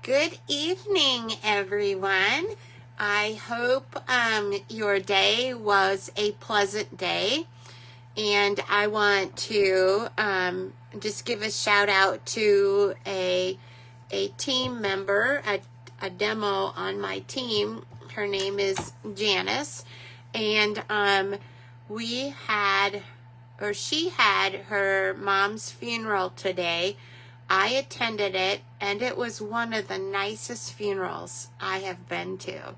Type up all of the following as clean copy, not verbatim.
Good evening, everyone. I hope your day was a pleasant day, and I want to just give a shout out to a team member, a demo on my team. Her name is Janice, and she had her mom's funeral today. I attended it, and it was one of the nicest funerals I have been to.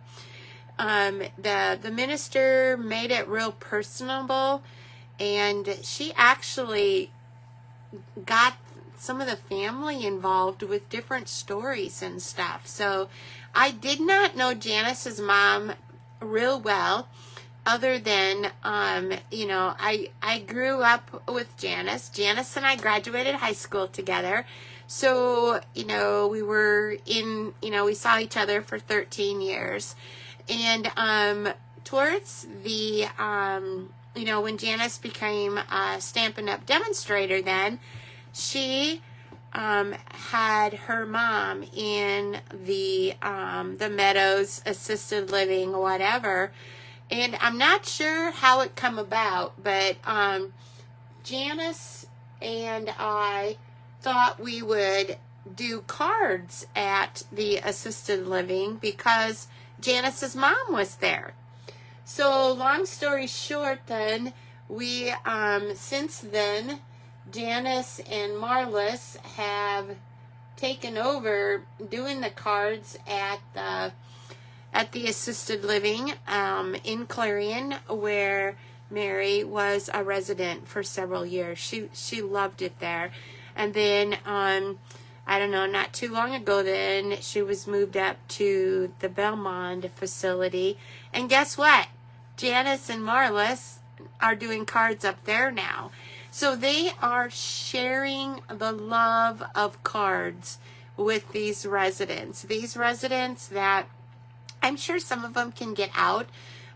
The minister made it real personable, and she actually got some of the family involved with different stories and stuff. So I did not know Janice's mom real well, other than, I grew up with Janice. Janice and I graduated high school together. So, we were we saw each other for 13 years. And towards the, when Janice became a Stampin' Up! Demonstrator then, she had her mom in the Meadows assisted living, whatever. And I'm not sure how it come about, but Janice and I thought we would do cards at the assisted living because Janice's mom was there. So long story short then, we, since then, Janice and Marlis have taken over doing the cards at the assisted living in Clarion, where Mary was a resident for several years. She loved it there. And then, I don't know, not too long ago then, she was moved up to the Belmont facility. And guess what? Janice and Marlis are doing cards up there now. So they are sharing the love of cards with these residents. These residents that I'm sure some of them can get out,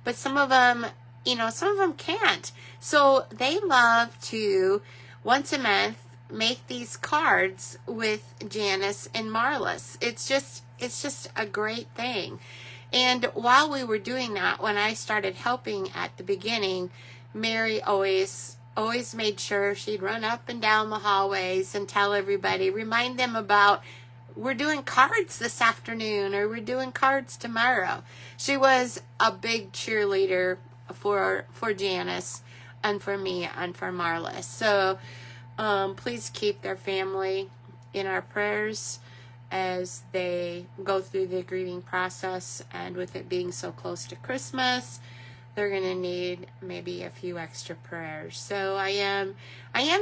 but some of them can't. So they love to, once a month, make these cards with Janice and Marlis. It's just a great thing. And while we were doing that, when I started helping at the beginning, Mary always made sure she'd run up and down the hallways and tell everybody, remind them about, we're doing cards this afternoon, or we're doing cards tomorrow. She was a big cheerleader for Janice and for me and for Marlis. So please keep their family in our prayers as they go through the grieving process. And with it being so close to Christmas, they're going to need maybe a few extra prayers. So I am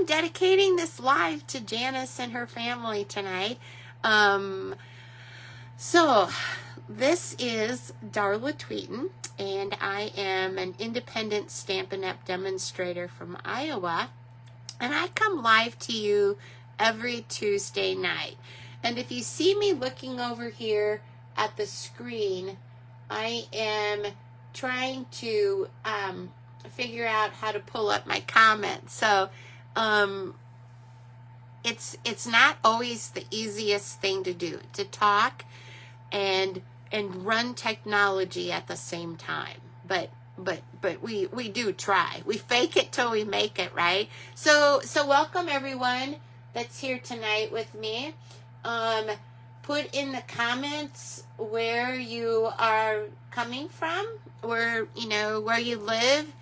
dedicating this live to Janice and her family tonight. So this is Darla Tweeten, and I am an independent Stampin' Up! Demonstrator from Iowa, and I come live to you every Tuesday night. And if you see me looking over here at the screen, I am trying to figure out how to pull up my comments. So it's not always the easiest thing to do, to talk and run technology at the same time. But we do try. We fake it till we make it, right? So welcome everyone that's here tonight with me. Put in the comments where you are coming from, where you live.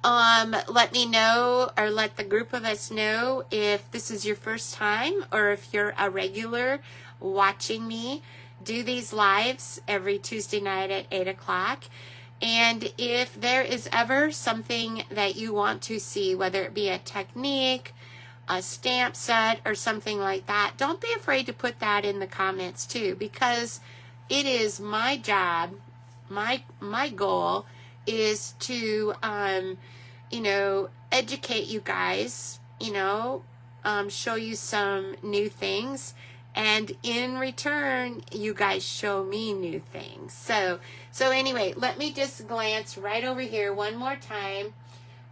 Let me know, or let the group of us know if this is your first time, or if you're a regular watching me do these lives every Tuesday night at 8 o'clock. And if there is ever something that you want to see, whether it be a technique, a stamp set, or something like that, don't be afraid to put that in the comments too, because it is my job, my goal is to educate you guys, show you some new things, and in return you guys show me new things. So anyway, let me just glance right over here one more time.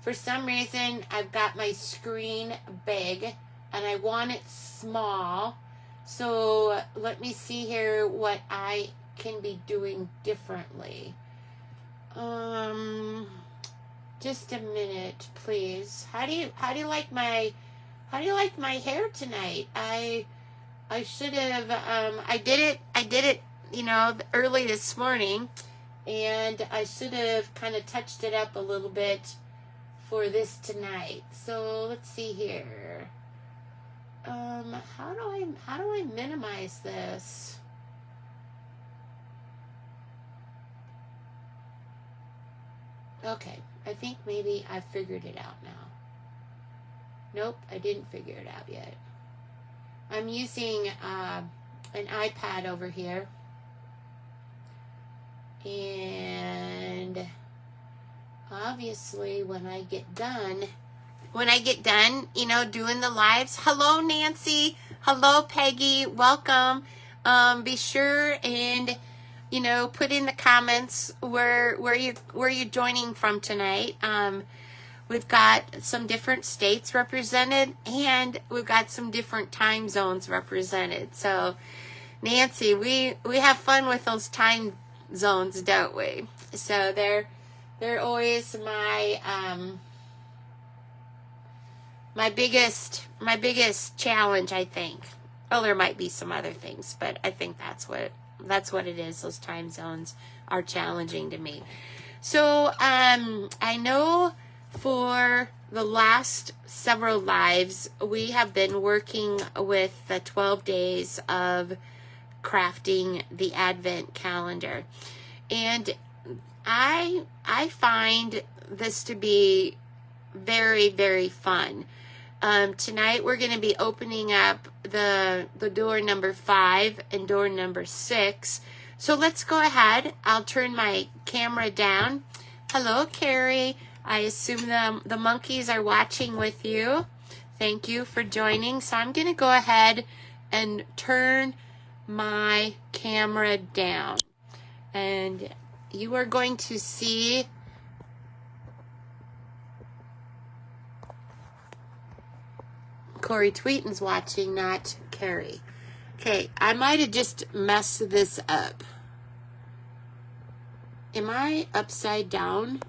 For some reason I've got my screen big and I want it small. So let me see here what I can be doing differently. Just a minute, please. How do you like my hair tonight? I should have I did it, you know, early this morning, and I should have kind of touched it up a little bit for this tonight. So let's see here. How do I minimize this? Okay, I think maybe I figured it out now. Nope, I didn't figure it out yet. I'm using an iPad over here, and obviously when I get done, you know, doing the lives. Hello, Nancy. Hello, Peggy. Welcome. Be sure and, you know, put in the comments where you're joining from tonight. We've got some different states represented, and we've got some different time zones represented. So, Nancy, we have fun with those time zones, don't we? So they're always my biggest challenge, I think. Oh, there might be some other things, but I think that's what it is. Those time zones are challenging to me. So I know for the last several lives, we have been working with the 12 days of crafting the Advent calendar. And I find this to be very, very fun. Tonight we're going to be opening up the door number 5 and door number 6. So let's go ahead. I'll turn my camera down. Hello, Carrie. I assume the monkeys are watching with you. Thank you for joining. So I'm going to go ahead and turn my camera down. And you are going to see Corey Tweeten's watching, not Carrie. Okay, I might have just messed this up. Am I upside down?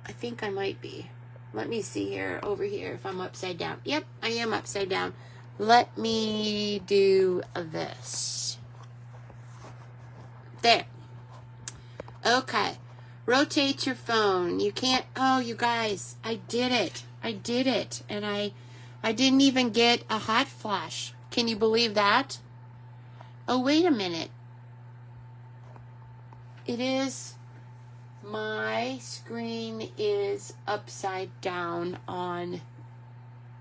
I think I might be. Let me see here, over here, if I'm upside down. Yep, I am upside down. Let me do this. There. Okay. Rotate your phone. You can't, oh, you guys, I did it. And I didn't even get a hot flash. Can you believe that? Oh, wait a minute. It is, my screen is upside down on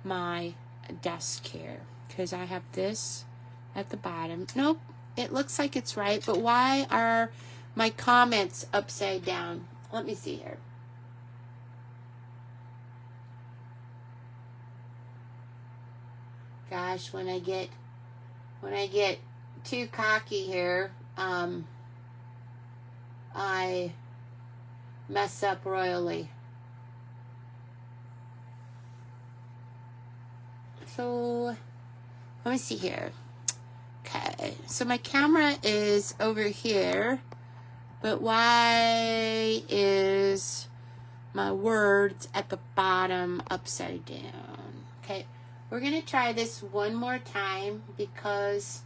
my desk here, because I have this at the bottom. Nope, it looks like it's right, but why are my comments upside down? Let me see here. Gosh, when I get too cocky here, I mess up royally. So let me see here. Okay, so my camera is over here, but why is my words at the bottom upside down? Okay, we're gonna try this one more time because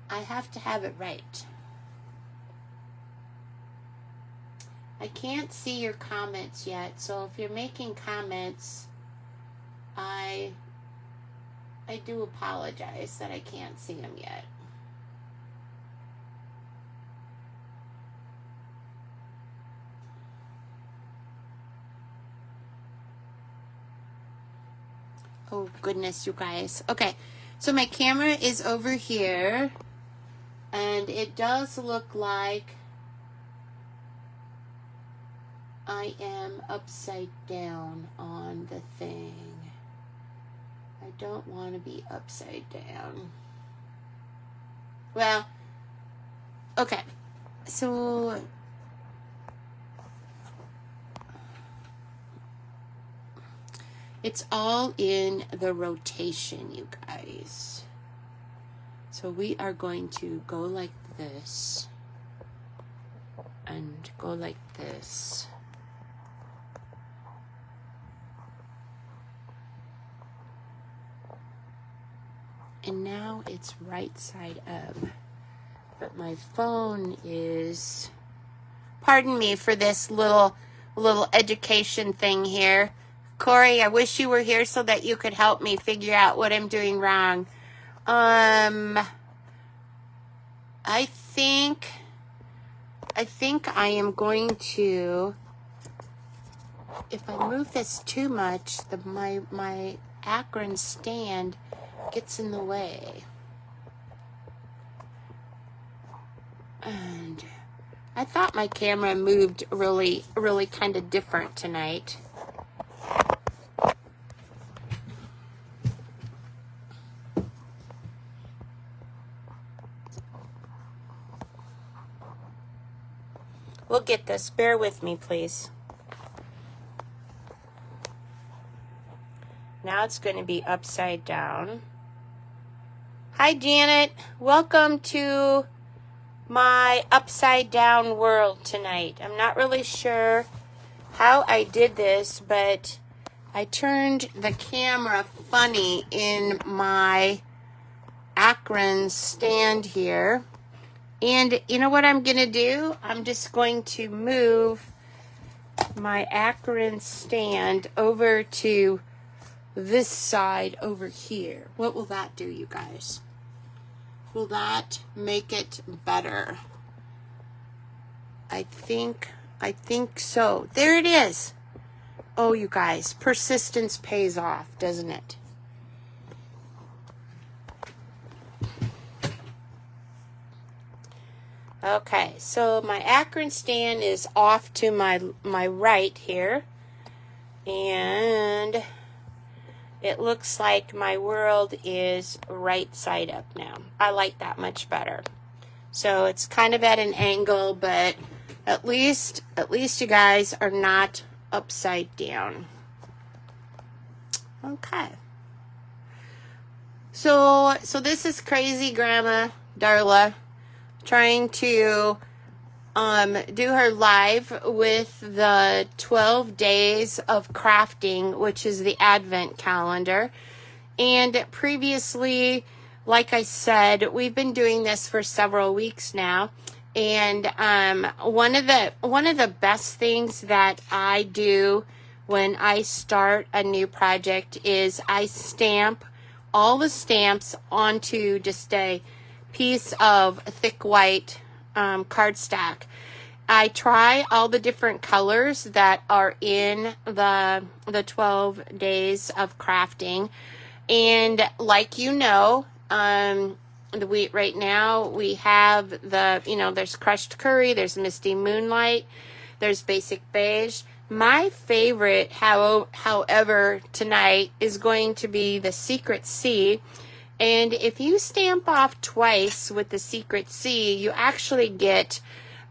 I have to have it right. I can't see your comments yet, so if you're making comments, I do apologize that I can't see them yet. Oh, goodness, you guys. Okay, so my camera is over here, and it does look like I am upside down on the thing. I don't want to be upside down. Well, okay, so It's all in the rotation, you guys. So we are going to go like this and go like this. And now it's right side up. But my phone is, pardon me for this little education thing here. Corey, I wish you were here so that you could help me figure out what I'm doing wrong. I think I am going to, if I move this too much, my Akron stand gets in the way. And I thought my camera moved really kind of different tonight. We'll get this. Bear with me, please. Now it's going to be upside down. Hi, Janet. Welcome to my upside down world tonight. I'm not really sure how I did this, but I turned the camera funny in my Akron stand here. And you know what I'm going to do? I'm just going to move my Akron stand over to this side over here. What will that do, you guys? Will that make it better? I think so. There it is. Oh, you guys, persistence pays off, doesn't it? Okay, so my Akron stand is off to my right here. And it looks like my world is right side up now. I like that much better. So it's kind of at an angle, but at least you guys are not upside down. Okay. So this is crazy Grandma Darla trying to do her live with the 12 days of crafting, which is the Advent calendar. And previously, like I said, we've been doing this for several weeks now. And one of the best things that I do when I start a new project is I stamp all the stamps onto just a piece of thick white cardstock. I try all the different colors that are in the 12 days of crafting, and like you know, the wheat right now we have there's crushed curry, there's misty moonlight, there's basic beige. My favorite, however, tonight is going to be the Secret Sea. And if you stamp off twice with the Secret Sea, you actually get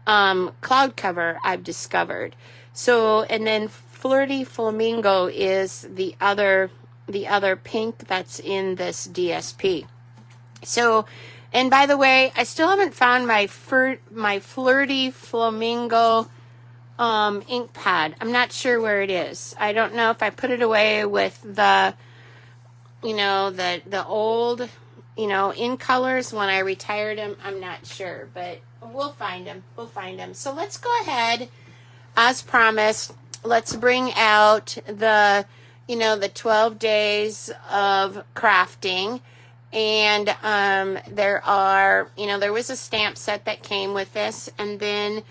cloud cover, I've discovered. So, and then Flirty Flamingo is the other pink that's in this DSP. So, and by the way, I still haven't found my Flirty Flamingo ink pad. I'm not sure where it is. I don't know if I put it away with the old, in colors when I retired them. I'm not sure, but we'll find them. So let's go ahead, as promised, let's bring out the 12 days of crafting. And there was a stamp set that came with this, and then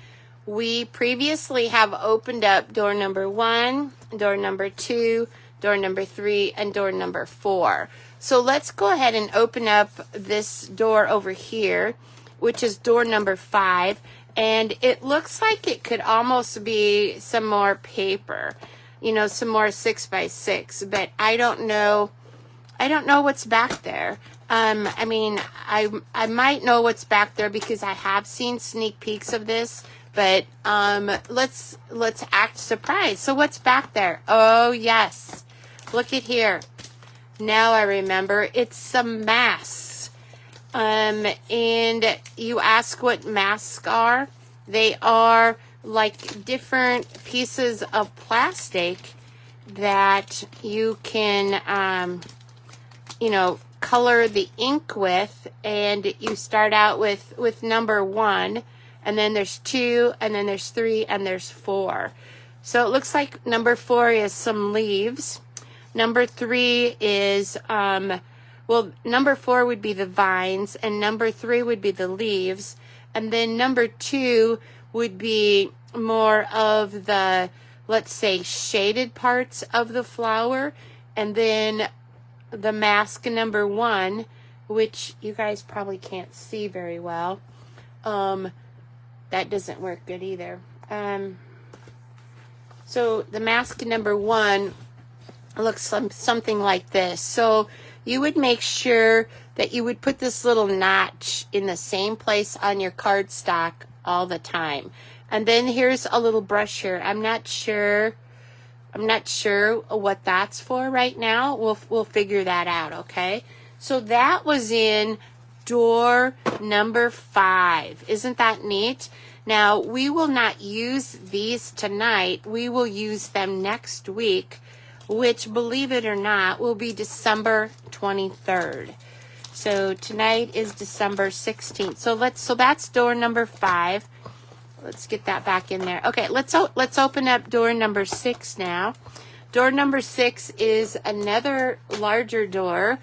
we previously have opened up door number 1, door number 2, door number 3, and door number 4. So let's go ahead and open up this door over here, which is door number 5. And it looks like it could almost be some more paper, some more 6x6, but I don't know what's back there. I might know what's back there because I have seen sneak peeks of this, but let's act surprised. So what's back there? Oh yes, look at here. Now I remember, it's some masks. And you ask what masks are. They are like different pieces of plastic that you can, you know, color the ink with. And you start out with number 1, and then there's 2, and then there's 3, and there's 4. So it looks like number 4 is some leaves. Number 3 is, well, number 4 would be the vines, and number 3 would be the leaves. And then number 2 would be more of the, let's say, shaded parts of the flower. And then the mask number 1, which you guys probably can't see very well. That doesn't work good either. So the mask number 1 looks something like this. So you would make sure that you would put this little notch in the same place on your cardstock all the time. And then here's a little brush here. I'm not sure what that's for right now. We'll figure that out, okay? So that was in door number 5. Isn't that neat? Now, we will not use these tonight. We will use them next week, which, believe it or not, will be December 23rd. So tonight is December 16th. So that's door number 5. Let's get that back in there. Okay, let's open up door number 6 now. Door number 6 is another larger door.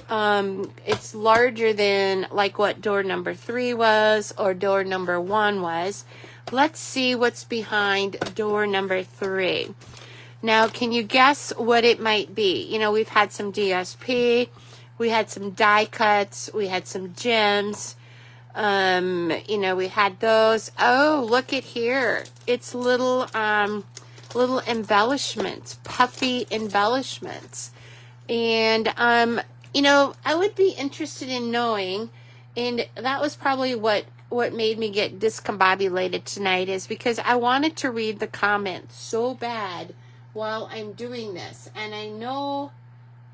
It's larger than like what door number 3 was or door number 1 was. Let's see what's behind door number 3. Now, can you guess what it might be? You know, we've had some DSP, we had some die cuts, we had some gems. You know, we had those. Oh, look at here. It's little embellishments, puffy embellishments. And, you know, I would be interested in knowing, and that was probably what made me get discombobulated tonight, is because I wanted to read the comments so bad while I'm doing this. And I know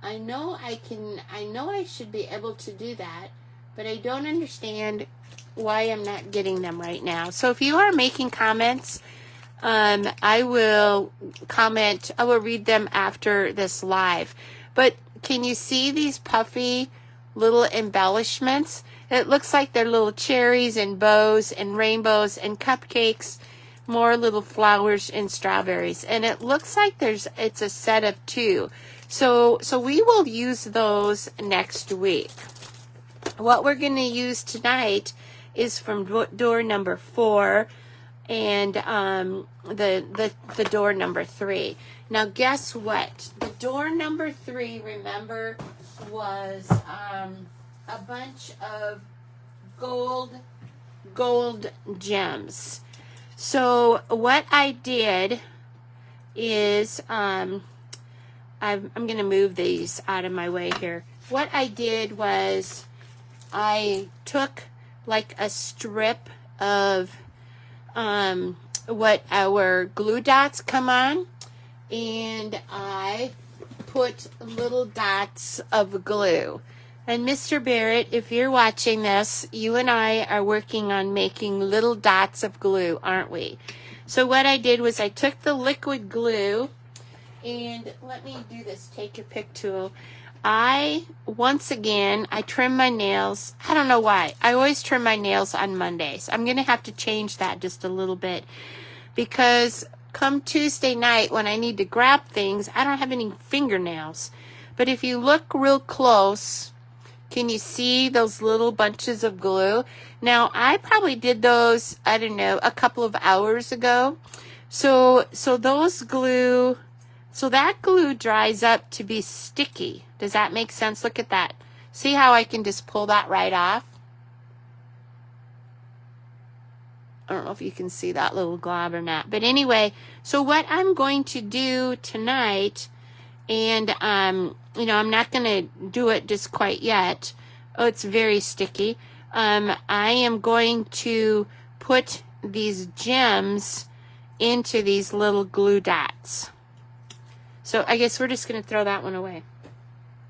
I should be able to do that, but I don't understand why I'm not getting them right now. So if you are making comments, I will read them after this live. But can you see these puffy little embellishments? It looks like they're little cherries and bows and rainbows and cupcakes, more little flowers and strawberries. And it looks like it's a set of 2. So we will use those next week. What we're going to use tonight is from door number 4 and the door number 3. Now guess what? The door number 3, remember, was a bunch of gold gems. So what I did is I'm going to move these out of my way here. What I did was I took like a strip of what our glue dots come on, and I put little dots of glue. And Mr. Barrett, if you're watching this, you and I are working on making little dots of glue, aren't we? So what I did was I took the liquid glue, and let me do this take your pick tool. I trim my nails. I don't know why. I always trim my nails on Mondays. I'm going to have to change that just a little bit, because come Tuesday night when I need to grab things, I don't have any fingernails. But if you look real close, can you see those little bunches of glue? Now, I probably did those, I don't know, a couple of hours ago. So that glue dries up to be sticky. Does that make sense? Look at that. See how I can just pull that right off? I don't know if you can see that little glob or not. But anyway, so what I'm going to do tonight, and you know, I'm not going to do it just quite yet. Oh, it's very sticky. I am going to put these gems into these little glue dots. So I guess we're just going to throw that one away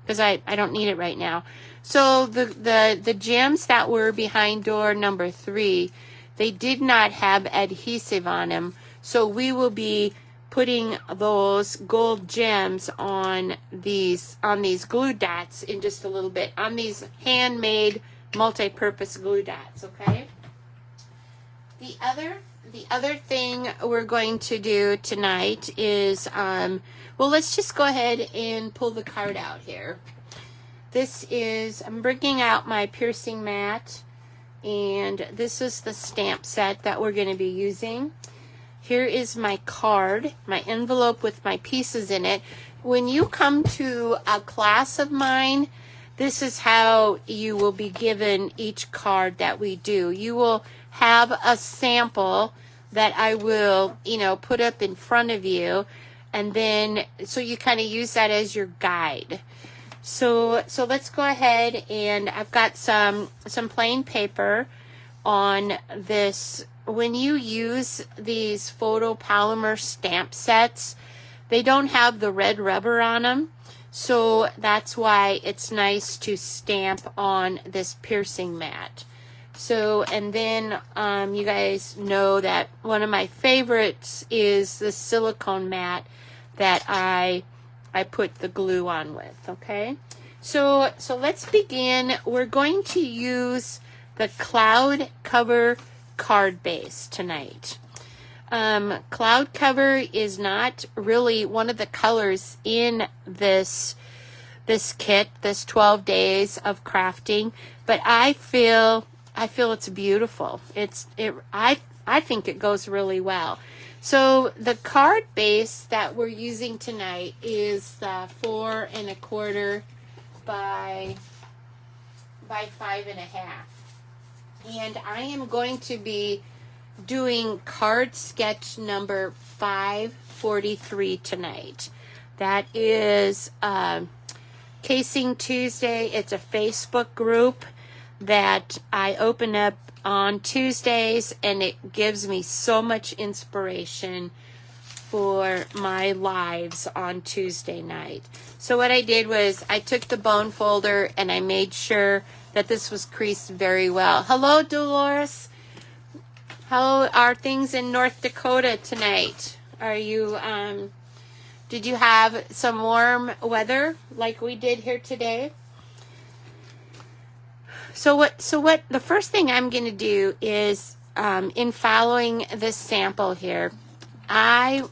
because I don't need it right now. So the gems that were behind door number 3, they did not have adhesive on them. So we will be putting those gold gems on these glue dots in just a little bit, on these handmade multi-purpose glue dots, okay? The other thing we're going to do tonight is, well, let's just go ahead and pull the card out here. This is, I'm bringing out my piercing mat, and this is the stamp set that we're going to be using. Here is my card, my envelope with my pieces in it. When you come to a class of mine, this is how you will be given each card that we do. You will have a sample that I will, put up in front of you, and then, so you kind of use that as your guide. So let's go ahead, and I've got some plain paper on this. When you use these photopolymer stamp sets, they don't have the red rubber on them, so that's why it's nice to stamp on this piercing mat. So, and then you guys know that one of my favorites is the silicone mat that I put the glue on with, okay? So let's begin. We're going to use the cloud cover card base tonight. Cloud cover is not really one of the colors in this kit, this 12 days of crafting, but I feel it's beautiful. I think it goes really well. So the card base that we're using tonight is 4 1/4 by 5 1/2. And I am going to be doing card sketch number 543 tonight. That is Casing Tuesday. It's a Facebook group that I open up on Tuesdays, and it gives me so much inspiration for my lives on Tuesday night. So what I did was I took the bone folder and I made sure that this was creased very well. Hello, Dolores. How are things in North Dakota tonight? Are you, did you have some warm weather like we did here today? So what the first thing I'm going to do is, in following this sample here, I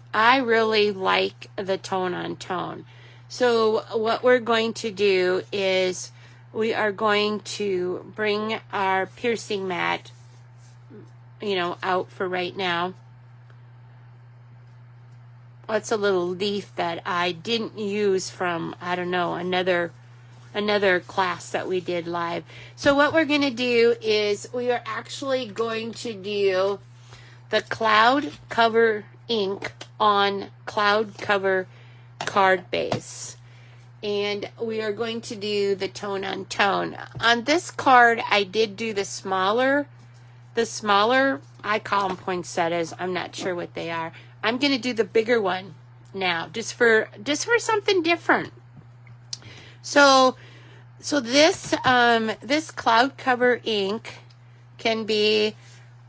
really like the tone on tone. So what we're going to do is we are going to bring our piercing mat, out for right now. It's a little leaf that I didn't use from, I don't know, another class that we did live. So what we're going to do is we are actually going to do the cloud cover ink on cloud cover card base. And we are going to do the tone on tone. On this card, I did do the smaller, I call them poinsettias. I'm not sure what they are. I'm going to do the bigger one now, just for something different. So this cloud cover ink can be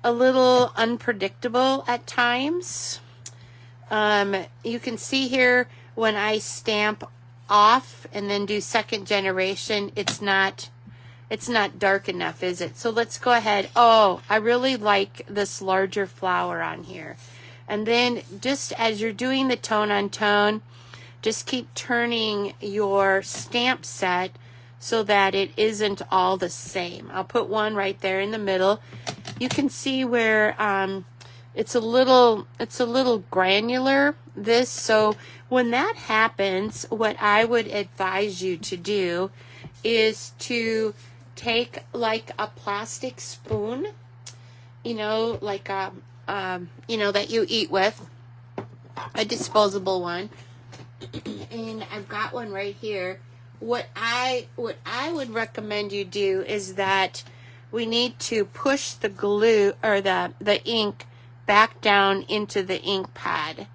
a little unpredictable at times. You can see here when I stamp off and then do second generation, it's not dark enough, is it? So let's go ahead. Oh, I really like this larger flower on here. And then just as you're doing the tone on tone, just keep turning your stamp set so that it isn't all the same. I'll put one right there in the middle. You can see where it's a little granular, this. So when that happens, what I would advise you to do is to take like a plastic spoon, like that you eat with, a disposable one. And I've got one right here. What I would recommend you do is that we need to push the glue or the ink back down into the ink pad.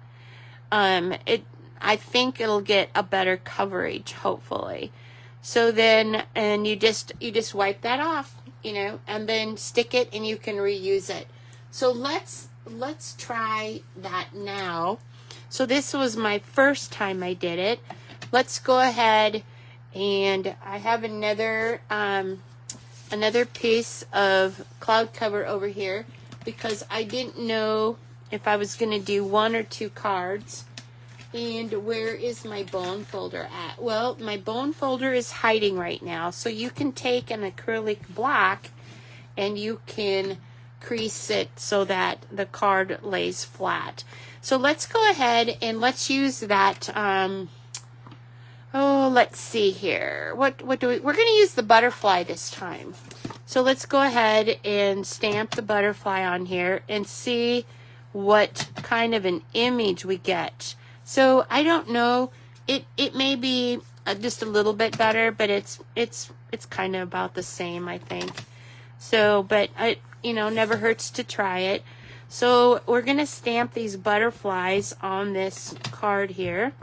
I think it'll get a better coverage, hopefully. So then, and you just wipe that off, you know, and then stick it and you can reuse it. So let's try that now. So this was my first time I did it. Let's go ahead, and I have another piece of cloud cover over here because I didn't know if I was going to do 1 or 2 cards. And where is my bone folder at? Well, my bone folder is hiding right now. So you can take an acrylic block and you can crease it so that the card lays flat. So let's go ahead and let's use that. Let's see here. What do we're going to use the butterfly this time. So let's go ahead and stamp the butterfly on here and see what kind of an image we get. So I don't know. It may be just a little bit better, but it's kind of about the same, I think. So, but never hurts to try it. So we're gonna stamp these butterflies on this card here.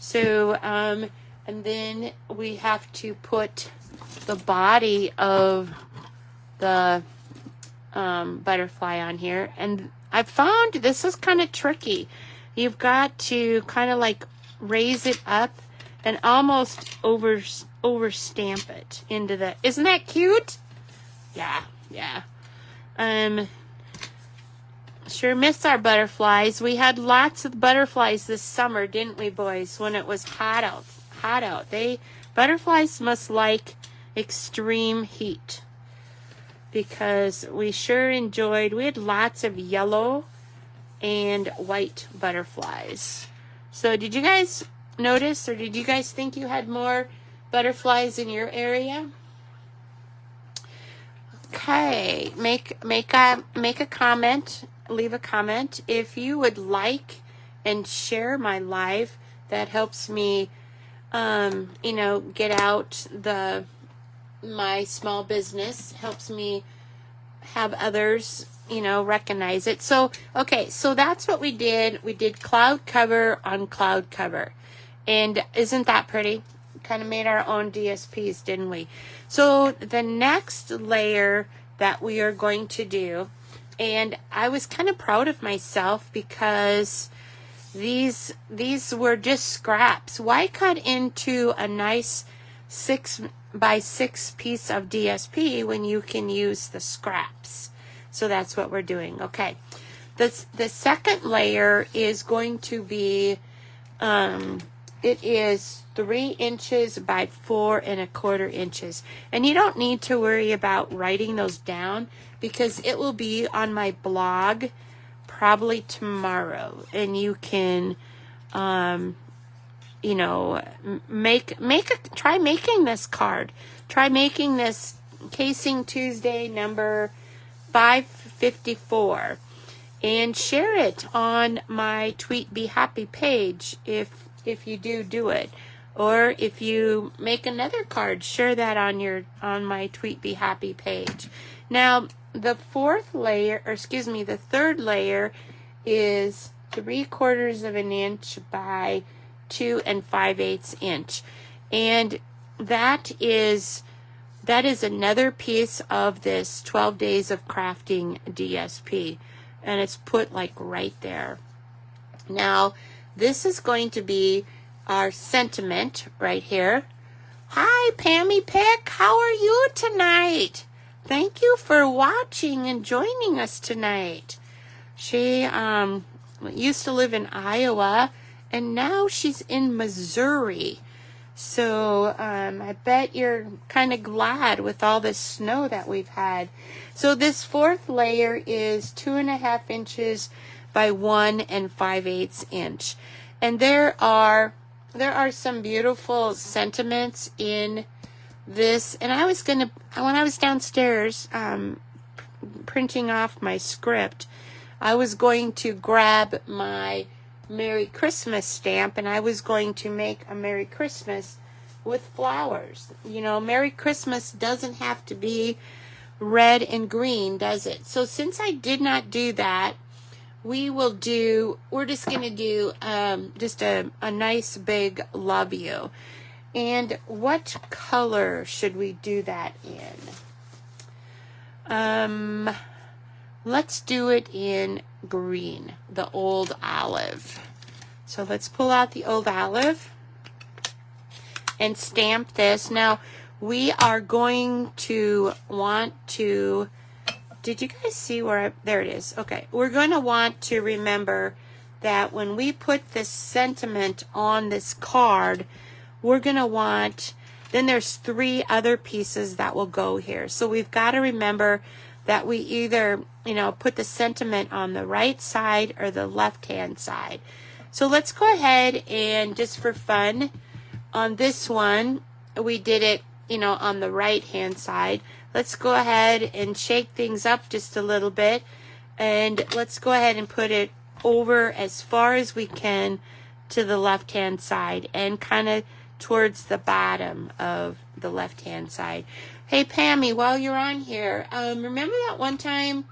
So and then we have to put the body of the butterfly on here, and I found this is kind of tricky. You've got to kind of like raise it up and almost over stamp it into the. Isn't that cute? Yeah. Sure miss our butterflies. We had lots of butterflies this summer, didn't we, boys? When it was hot out. Butterflies must like extreme heat because we sure enjoyed. We had lots of yellow and white butterflies. So did you guys notice, or did you guys think you had more butterflies in your area? Okay, make a comment, leave a comment if you would like, and share my live. That helps me get out my small business, helps me have others recognize it. So, okay, so that's what we did. We did cloud cover on cloud cover. And isn't that pretty? Kind of made our own DSPs, didn't we? So the next layer that we are going to do, and I was kind of proud of myself because these were just scraps. Why cut into a nice 6x6 piece of DSP when you can use the scraps? So that's what we're doing. Okay. The second layer is going to be, it is 3 inches by 4 1/4 inches. And you don't need to worry about writing those down because it will be on my blog probably tomorrow. And you can, try making this card. Try making this Casing Tuesday number 554 and share it on my Tweet Be Happy page if you do it, or if you make another card, share that on my Tweet Be Happy page. Now the third layer is 3/4 inch by 2 5/8 inch, and that is another piece of this 12 Days of Crafting DSP, and it's put like right there. Now, this is going to be our sentiment right here. Hi, Pammy Pick. How are you tonight? Thank you for watching and joining us tonight. She used to live in Iowa, and now she's in Missouri. So I bet you're kind of glad with all this snow that we've had. So this fourth layer is 2.5 inches by 1 5/8 inch. And there are some beautiful sentiments in this. And when I was downstairs printing off my script, I was going to grab my Merry Christmas stamp, and I was going to make a Merry Christmas with flowers. Merry Christmas doesn't have to be red and green, does it? So since I did not do that, we're just going to do just a nice big love you. And what color should we do that in? Let's do it in green, the old olive. So let's pull out the old olive and stamp this. Now, we are going to want to, did you guys see where, there it is. Okay, we're going to want to remember that when we put this sentiment on this card, we're going to want, then there's 3 other pieces that will go here. So we've got to remember that we either, you know, put the sentiment on the right side or the left-hand side. So let's go ahead and just for fun, on this one, we did it, you know, on the right-hand side. Let's go ahead and shake things up just a little bit. And let's go ahead and put it over as far as we can to the left-hand side and kind of towards the bottom of the left-hand side. Hey, Pammy, while you're on here, remember that one time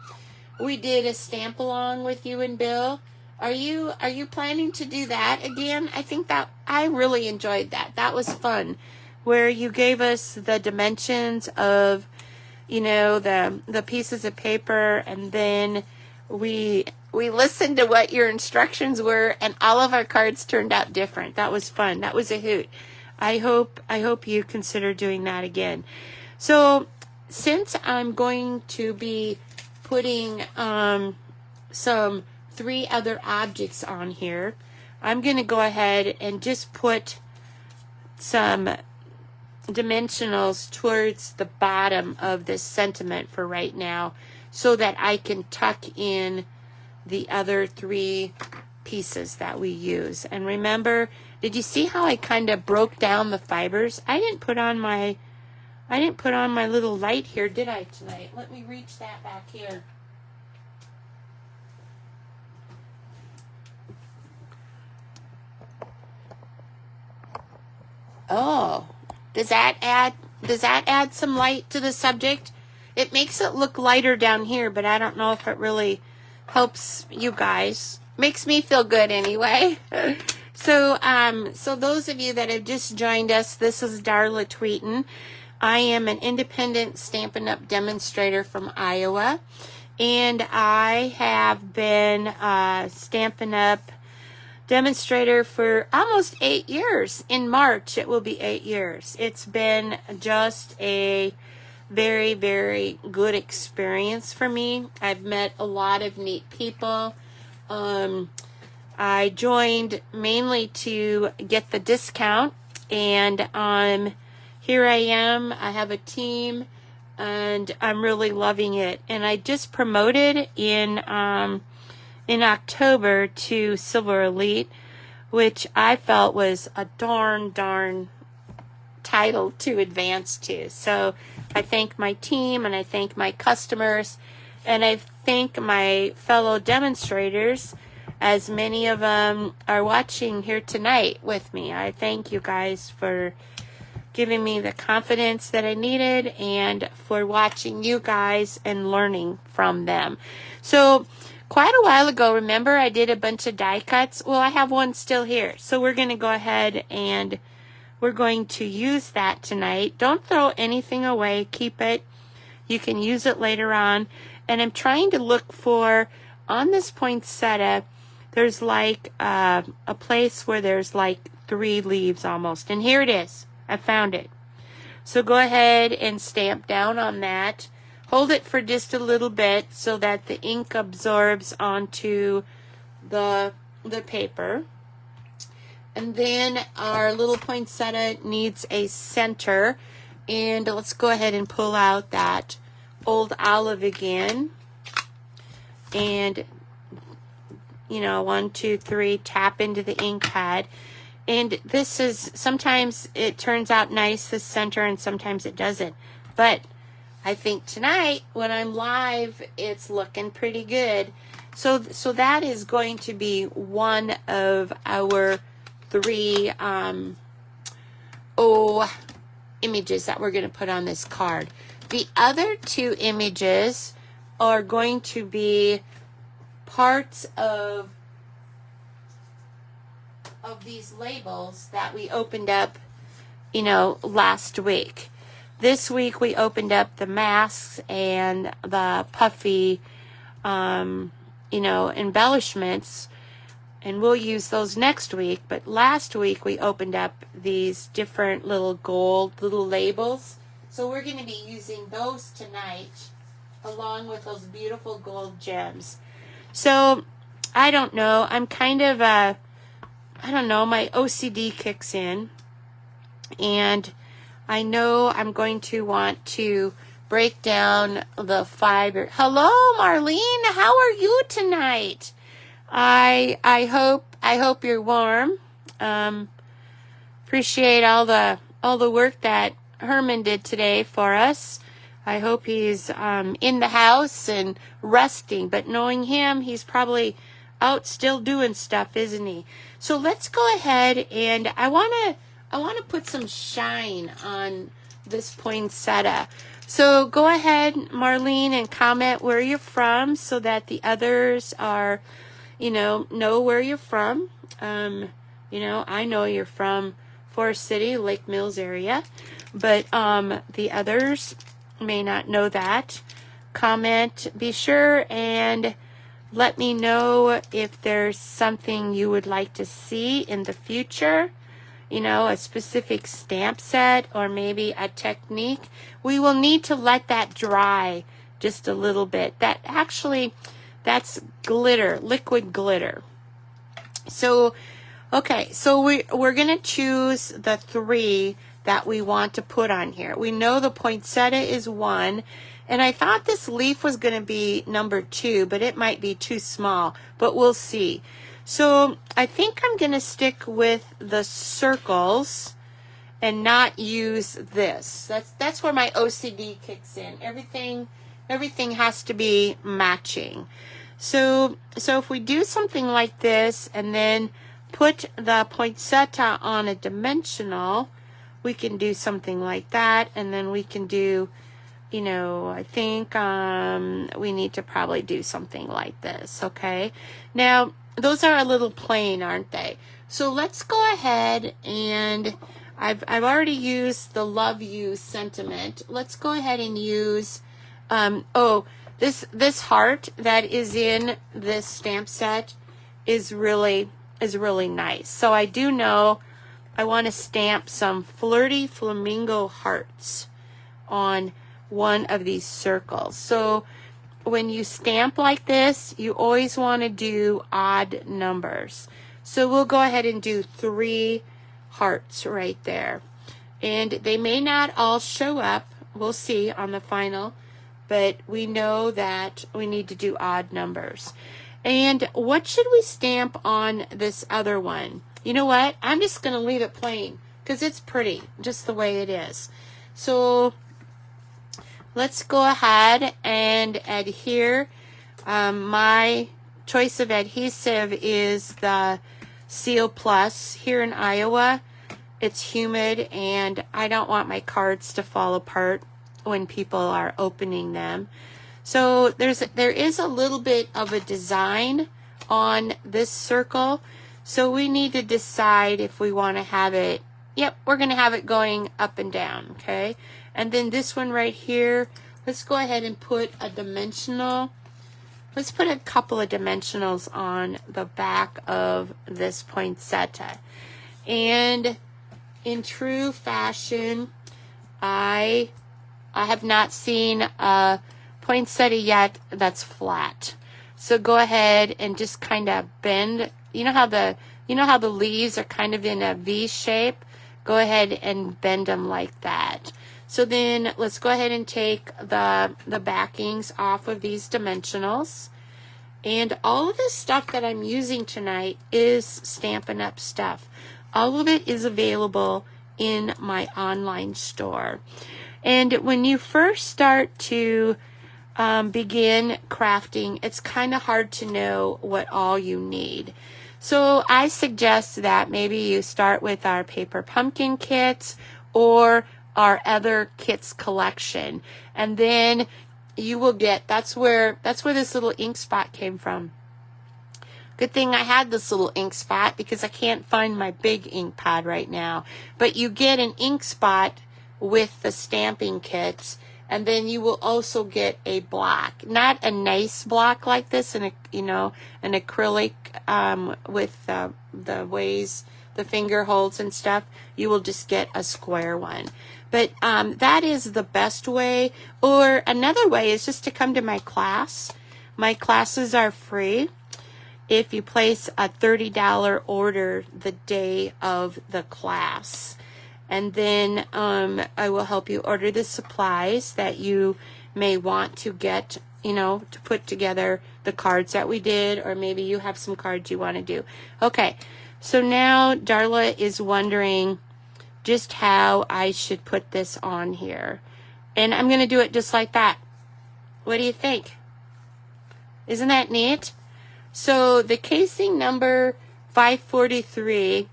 we did a stamp along with you and Bill? Are you planning to do that again? I think that I really enjoyed that. That was fun, where you gave us the dimensions of, you know, the pieces of paper, and then we listened to what your instructions were, and all of our cards turned out different. That was fun. That was a hoot. I hope you consider doing that again. So since I'm going to be putting some 3 other objects on here, I'm going to go ahead and just put some dimensionals towards the bottom of this sentiment for right now, so that I can tuck in the other 3 pieces that we use. And remember, did you see how I kind of broke down the fibers? I didn't put on my little light here, did I, tonight? Let me reach that back here. Oh, does that add some light to the subject? It makes it look lighter down here, but I don't know if it really helps you guys. Makes me feel good anyway. So those of you that have just joined us, this is Darla Tweeten. I am an independent Stampin' Up! Demonstrator from Iowa, and I have been Stampin' Up! Demonstrator for almost 8 years. In March, it will be 8 years. It's been just a very, very good experience for me. I've met a lot of neat people. I joined mainly to get the discount, and here I am. I have a team, and I'm really loving it. And I just promoted in October to Silver Elite, which I felt was a darn title to advance to. So I thank my team, and I thank my customers, and I thank my fellow demonstrators, as many of them are watching here tonight with me. I thank you guys for giving me the confidence that I needed, and for watching you guys and learning from them. So quite a while ago, remember, I did a bunch of die cuts. Well, I have one still here. So we're going to go ahead and we're going to use that tonight. Don't throw anything away. Keep it. You can use it later on. And I'm trying to look for, on this poinsettia, there's like a place where there's like 3 leaves almost. And here it is. I found it. So go ahead and stamp down on that. Hold it for just a little bit so that the ink absorbs onto the paper. And then our little poinsettia needs a center. And let's go ahead and pull out that old olive again. And, you know, 1, 2, 3, tap into the ink pad. And this is, sometimes it turns out nice, the center, and sometimes it doesn't. But I think tonight, when I'm live, it's looking pretty good. So that is going to be one of our 3 images that we're going to put on this card. The other 2 images are going to be parts of these labels that we opened up, you know, last week. This week we opened up the masks and the puffy, you know, embellishments, and we'll use those next week. But last week we opened up these different little gold little labels. So we're going to be using those tonight along with those beautiful gold gems. So I don't know. I'm kind of, I don't know, my OCD kicks in. And I know I'm going to want to break down the fiber. Hello, Marlene. How are you tonight? I hope you're warm. Appreciate all the work that Herman did today for us. I hope he's in the house and resting, but knowing him, he's probably out still doing stuff, isn't he? So let's go ahead, and I want to put some shine on this poinsettia. So go ahead, Marlene, and comment where you're from so that the others are, you know where you're from. You know, I know you're from Forest City, Lake Mills area, but the others may not know that. Comment, be sure, and let me know if there's something you would like to see in the future. You know, a specific stamp set or maybe a technique. We will need to let that dry just a little bit. That's glitter, liquid glitter. So, okay, so we're going to choose the 3 that we want to put on here. We know the poinsettia is 1, and I thought this leaf was going to be number 2, but it might be too small, but we'll see. So I think I'm going to stick with the circles and not use this. That's where my OCD kicks in. Everything has to be matching. So if we do something like this and then put the poinsettia on a dimensional, we can do something like that, and then we can do, you know, I think we need to probably do something like this, okay? Now, those are a little plain, aren't they? So let's go ahead, and I've already used the love you sentiment. Let's go ahead and use, this heart that is in this stamp set is really nice. So I do know I want to stamp some flirty flamingo hearts on one of these circles. So when you stamp like this, you always want to do odd numbers. So we'll go ahead and do 3 hearts right there. And they may not all show up. We'll see on the final. But we know that we need to do odd numbers. And what should we stamp on this other one? You know what? I'm just going to leave it plain because it's pretty, just the way it is. So let's go ahead and adhere. My choice of adhesive is the Seal Plus. Here in Iowa, it's humid, and I don't want my cards to fall apart when people are opening them. So there is a little bit of a design on this circle. So we need to decide if we want to have it. Yep, we're going to have it going up and down, okay? And then this one right here, let's go ahead and put a dimensional. Let's put a couple of dimensionals on the back of this poinsettia. And in true fashion, I have not seen a poinsettia yet that's flat. So go ahead and just kind of bend. You know how the leaves are kind of in a V shape? Go ahead and bend them like that. So then let's go ahead and take the backings off of these dimensionals. And all of this stuff that I'm using tonight is Stampin' Up! Stuff. All of it is available in my online store. And when you first start to begin crafting, it's kind of hard to know what all you need. So I suggest that maybe you start with our paper pumpkin kits or our other kits collection, and then you will get, that's where this little ink spot came from. Good thing I had this little ink spot because I can't find my big ink pad right now. But you get an ink spot with the stamping kits, and then you will also get a block. Not a nice block like this, an acrylic with the ways the finger holds and stuff. You will just get a square one. But that is the best way. Or another way is just to come to my class. My classes are free if you place a $30 order the day of the class. And then I will help you order the supplies that you may want to get, to put together the cards that we did, or maybe you have some cards you want to do. Okay, so now Darla is wondering just how I should put this on here. And I'm going to do it just like that. What do you think? Isn't that neat? So the casing number 543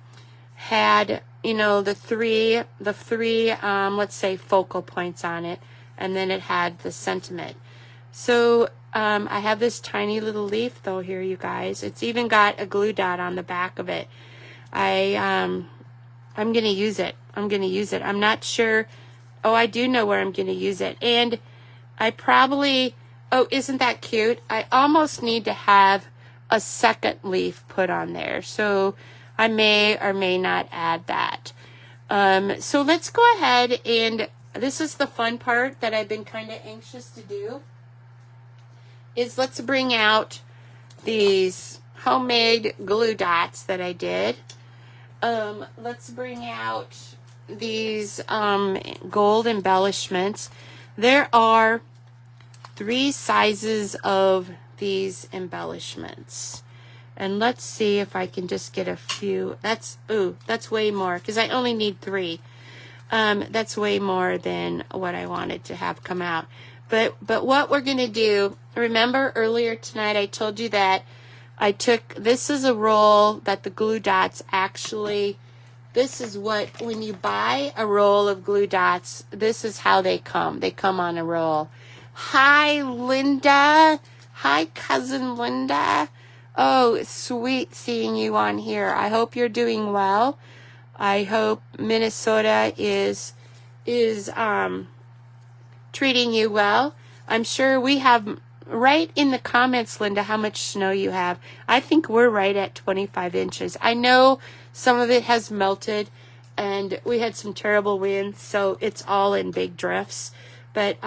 had, the three, let's say focal points on it, and then it had the sentiment. So I have this tiny little leaf though here, you guys. It's even got a glue dot on the back of it. I'm going to use it. I'm not sure. Oh, I do know where I'm going to use it. And I probably, oh, isn't that cute? I almost need to have a second leaf put on there. So I may or may not add that. So let's go ahead, and this is the fun part that I've been kind of anxious to do, is let's bring out these homemade glue dots that I did. Let's bring out these gold embellishments. There are 3 sizes of these embellishments, and let's see if I can just get a few. That's way more, because I only need 3. That's way more than what I wanted to have come out. But what we're gonna do, remember earlier tonight I told you that I took, this is a roll that the glue dots actually, this is what, when you buy a roll of glue dots, this is how they come. They come on a roll. Hi, Linda. Hi, cousin Linda. Oh, it's sweet seeing you on here. I hope you're doing well. I hope Minnesota is treating you well. I'm sure we have, write in the comments, Linda, how much snow you have. I think we're right at 25 inches. I know some of it has melted, and we had some terrible winds, so it's all in big drifts. But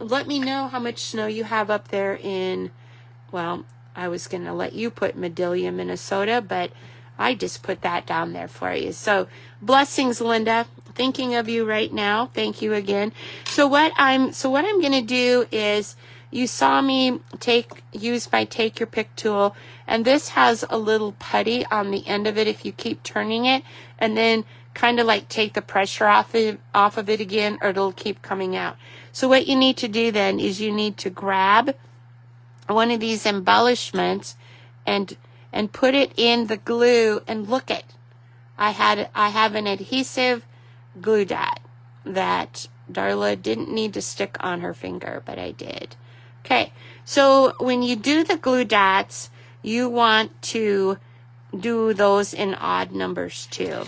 let me know how much snow you have up there in, well, I was going to let you put Medilia, Minnesota, but I just put that down there for you. So blessings, Linda. Thinking of you right now. Thank you again. So what I'm going to do is, you saw me use my take your pick tool, and this has a little putty on the end of it if you keep turning it, and then kind of like take the pressure off of it again, or it'll keep coming out. So what you need to do then is you need to grab one of these embellishments and put it in the glue, and look it. I have an adhesive glue dot that Darla didn't need to stick on her finger, but I did. Okay, so when you do the glue dots, you want to do those in odd numbers too.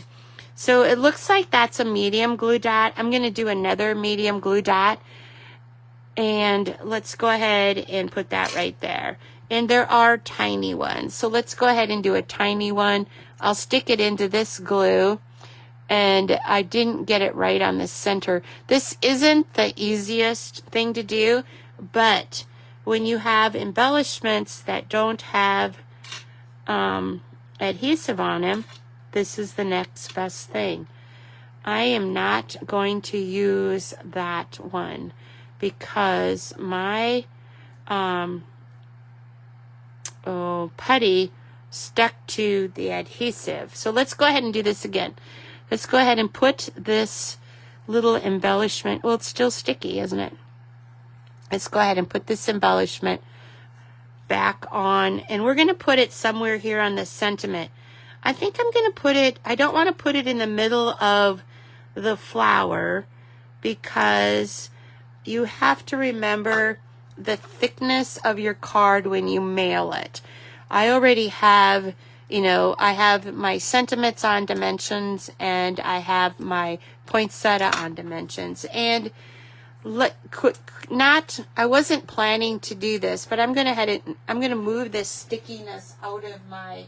So it looks like that's a medium glue dot. I'm going to do another medium glue dot, and let's go ahead and put that right there. And there are tiny ones, so let's go ahead and do a tiny one. I'll stick it into this glue, and I didn't get it right on the center. This isn't the easiest thing to do, but when you have embellishments that don't have adhesive on them, this is the next best thing. I am not going to use that one because my putty stuck to the adhesive. So let's go ahead and do this again. Let's go ahead and put this little embellishment, well, it's still sticky, isn't it? Let's go ahead and put this embellishment back on, and we're going to put it somewhere here on the sentiment. I think I'm going to put it, I don't want to put it in the middle of the flower, because you have to remember the thickness of your card when you mail it. I already have, you know, I have my sentiments on dimensions, and I have my poinsettia on dimensions. And I wasn't planning to do this, but I'm gonna move this stickiness out of my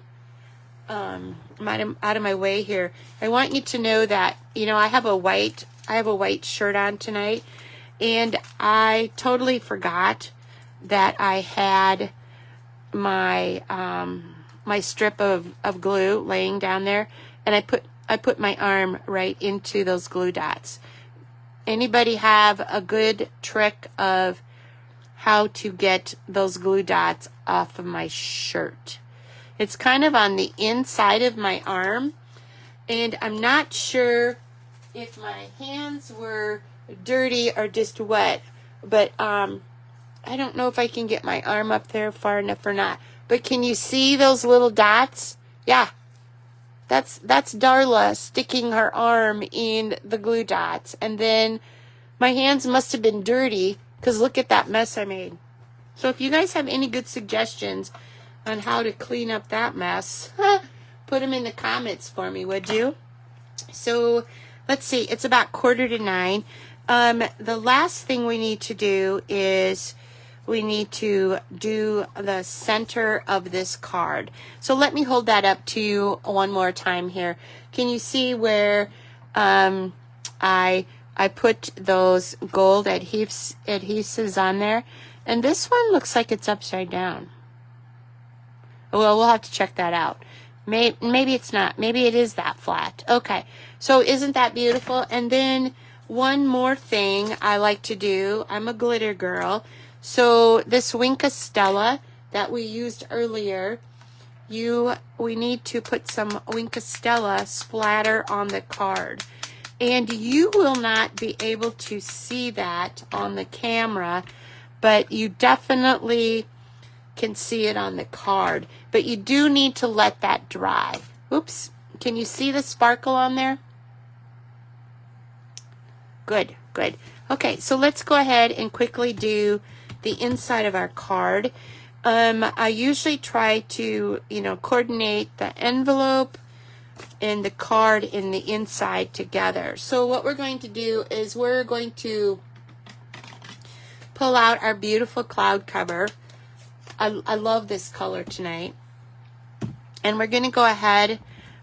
out of my way here. I want you to know that, you know, I have a white shirt on tonight, and I totally forgot that I had my my strip of glue laying down there, and I put my arm right into those glue dots. Anybody have a good trick of how to get those glue dots off of my shirt? It's kind of on the inside of my arm, and I'm not sure if my hands were dirty or just wet, but I don't know if I can get my arm up there far enough or not. But can you see those little dots? Yeah. That's Darla sticking her arm in the glue dots. And then my hands must have been dirty, because look at that mess I made. So if you guys have any good suggestions on how to clean up that mess, put them in the comments for me, would you? So let's see, it's about 8:45. The last thing we need to do is we need to do the center of this card. So let me hold that up to you one more time here. Can you see where I put those gold adhesives on there? And this one looks like it's upside down. Well, we'll have to check that out. Maybe it's not. Maybe it is that flat. Okay. So isn't that beautiful? And then one more thing I like to do. I'm a glitter girl. So this Winka Stella that we used earlier, we need to put some Winka Stella splatter on the card. And you will not be able to see that on the camera, but you definitely can see it on the card. But you do need to let that dry. Oops. Can you see the sparkle on there? Good, good. Okay, so let's go ahead and quickly do the inside of our card. I usually try to, you know, coordinate the envelope and the card in the inside together. So what we're going to do is we're going to pull out our beautiful cloud cover. I love this color tonight. And we're going to go ahead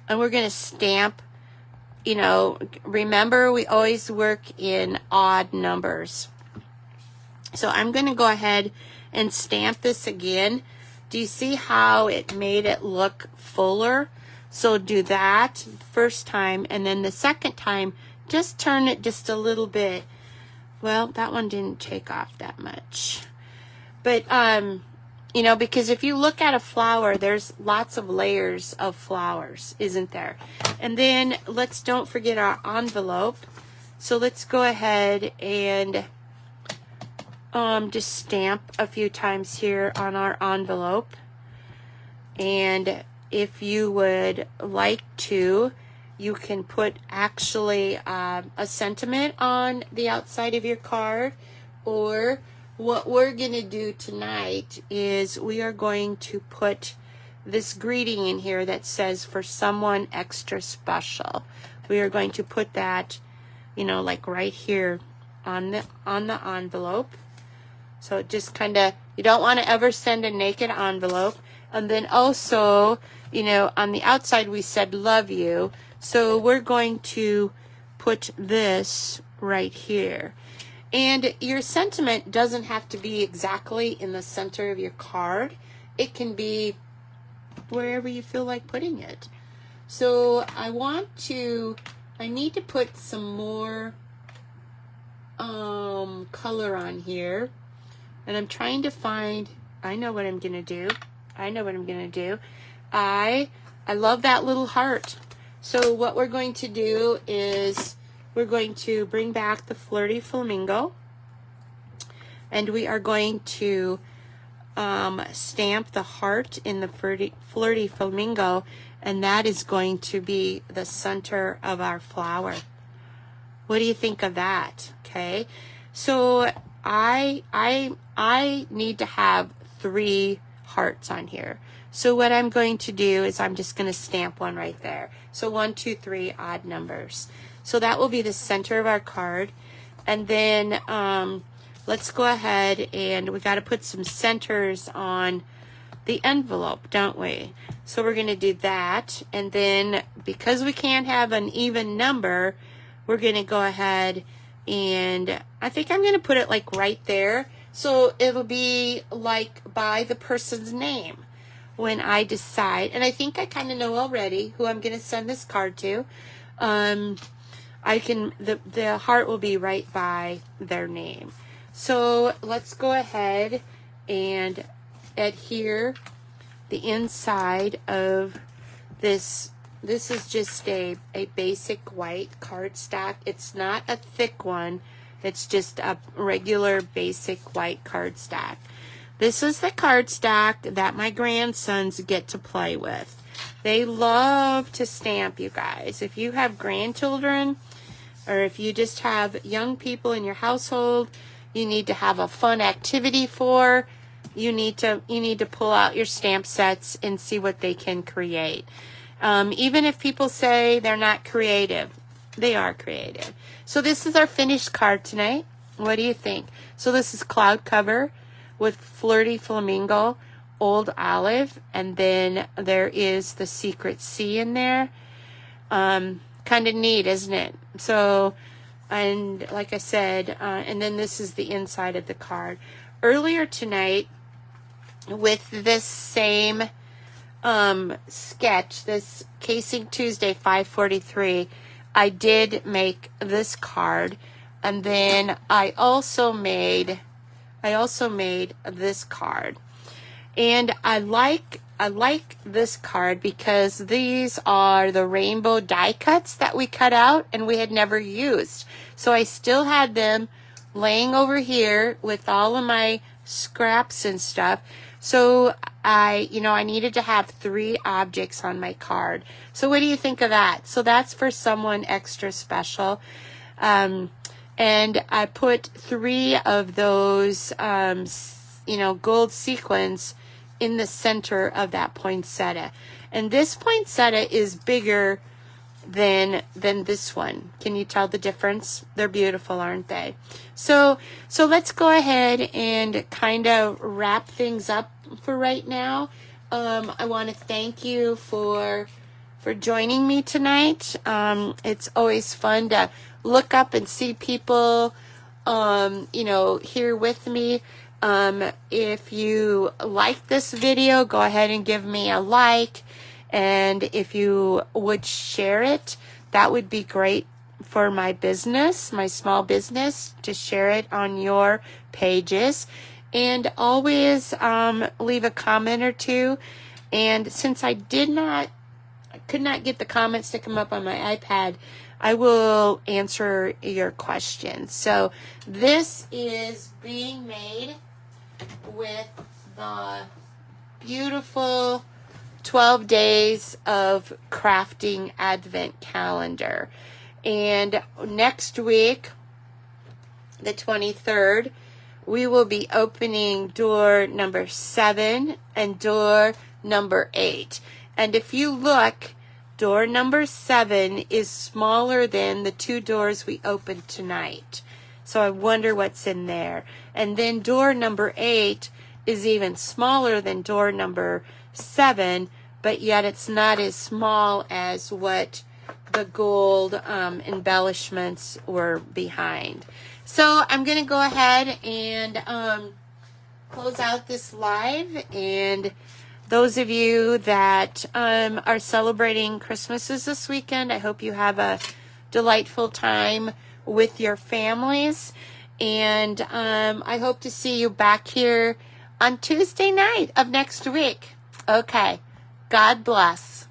and we're going to stamp, you know, remember we always work in odd numbers. So I'm going to go ahead and stamp this again. Do you see how it made it look fuller? So do that first time, and then the second time, just turn it just a little bit. Well, that one didn't take off that much. But, you know, because if you look at a flower, there's lots of layers of flowers, isn't there? And then don't forget our envelope. So let's go ahead and just stamp a few times here on our envelope. And if you would like to, you can put actually a sentiment on the outside of your card. Or what we're going to do tonight is we are going to put this greeting in here that says, for someone extra special. We are going to put that, you know, like right here on the envelope. So it just kind of, you don't want to ever send a naked envelope. And then also, you know, on the outside we said love you. So we're going to put this right here. And your sentiment doesn't have to be exactly in the center of your card. It can be wherever you feel like putting it. So I need to put some more color on here. And I'm trying to find, I know what I'm going to do. I love that little heart. So what we're going to do is we're going to bring back the Flirty Flamingo. And we are going to stamp the heart in the Flirty Flamingo. And that is going to be the center of our flower. What do you think of that? Okay. So I need to have 3 hearts on here. So what I'm going to do is I'm just going to stamp one right there. So 1, 2, 3 odd numbers. So that will be the center of our card. And then let's go ahead, and we got to put some centers on the envelope, don't we? So we're going to do that. And then because we can't have an even number, we're going to go ahead, and I think I'm going to put it like right there. So it'll be like by the person's name when I decide. And I think I kind of know already who I'm going to send this card to. The heart will be right by their name. So let's go ahead and adhere the inside of this. This is just a basic white cardstock. It's not a thick one. It's just a regular basic white cardstock. This is the cardstock that my grandsons get to play with. They love to stamp, you guys. If you have grandchildren, or if you just have young people in your household you need to have a fun activity for, you need to pull out your stamp sets and see what they can create. Even if people say they're not creative, they are creative. So this is our finished card tonight. What do you think? So this is cloud cover with flirty flamingo, old olive, and then there is the secret C in there. Kind of neat, isn't it? So, and like I said, and then this is the inside of the card. Earlier tonight, with this same sketch, this Casing Tuesday 543, I did make this card, and then I also made this card. And I like this card because these are the rainbow die cuts that we cut out and we had never used. So I still had them laying over here with all of my scraps and stuff. So I needed to have 3 objects on my card. So what do you think of that? So that's for someone extra special. And I put 3 of those, gold sequins in the center of that poinsettia. And this poinsettia is bigger than this one. Can you tell the difference? They're beautiful, aren't they? So let's go ahead and kind of wrap things up for right now. I want to thank you for joining me tonight. It's always fun to look up and see people here with me. If you like this video, go ahead and give me a like, and if you would share it, that would be great for my business, my small business, to share it on your pages. And always leave a comment or 2. And since I could not get the comments to come up on my iPad, I will answer your questions. So this is being made with the beautiful 12 days of crafting advent calendar. And next week, the 23rd, we will be opening door number 7 and door number 8. And if you look, door number 7 is smaller than the 2 doors we opened tonight. So I wonder what's in there. And then door number 8 is even smaller than door number 7, but yet it's not as small as what the gold embellishments were behind. So I'm going to go ahead and close out this live. And those of you that are celebrating Christmases this weekend, I hope you have a delightful time with your families. And I hope to see you back here on Tuesday night of next week. Okay. God bless.